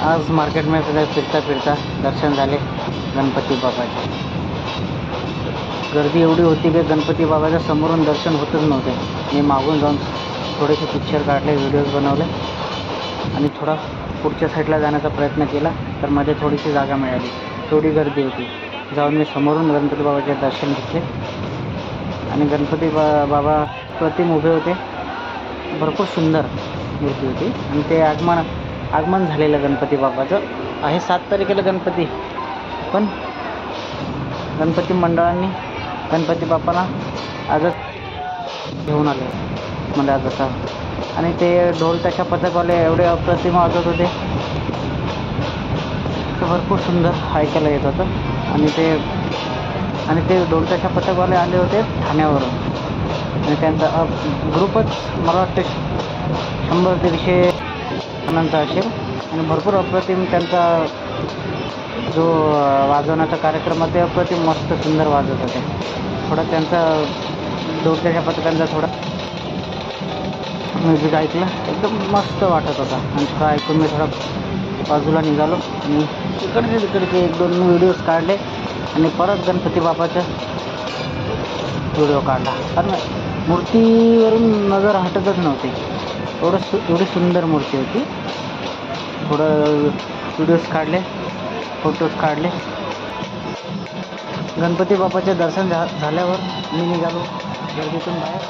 आज मार्केटमध्ये फिरता फिरता दर्शन झाले गणपती बाबाचे. गर्दी एवढी होती की गणपती बाबाच्या समोरून दर्शन होतच नव्हते. मी मागून जाऊन थोडेसे पिक्चर काढले, व्हिडिओज बनवले आणि थोडा पुढच्या साईडला जाण्याचा प्रयत्न केला, तर मध्ये थोडीशी जागा मिळाली. थोडी गर्दी होती. जाऊन मी समोरून गणपती बाबाचे दर्शन घेतले आणि गणपती बाबा प्रतिम उभे होते. भरपूर सुंदर मूर्ती होती आणि ते आगमन झालेलं गणपती बाबाचं आहे. 7 तारखेला गणपती, पण गणपती मंडळांनी गणपती बाप्पाला आजच घेऊन आले मला जसा. आणि ते ढोल ताशा पथकवाले एवढे अप्रतिम वाजत होते, तर भरपूर सुंदर ऐकायला येत होतं. आणि ते ढोल ताशा पथकवाले आले होते ठाण्यावरून आणि त्यांचा ग्रुपच मला वाटतं 100-150 जणांचा असेल आणि भरपूर अप्रतिम त्यांचा जो वाजवण्याचा कार्यक्रम आहे ते अप्रतिम मस्त सुंदर वाजत होते. थोडा त्यांचा ढोलच्या पथकांचा थोडा म्युझिक ऐकलं, एकदम मस्त वाटत होता आणि थोडं ऐकून मी थोडा बाजूला निघालो आणि तिकडचे 1-2 व्हिडिओज काढले आणि परत गणपती बाबाचा व्हिडिओ काढला. कारण मूर्तीवरून नजर हटतच नव्हती, एवढी सुंदर मूर्ती होती. थोडं व्हिडिओज काढले, फोटोज काढले. गणपती बाप्पाचे दर्शन झाल्यावर मी निघालो गर्दीतून बाहेर.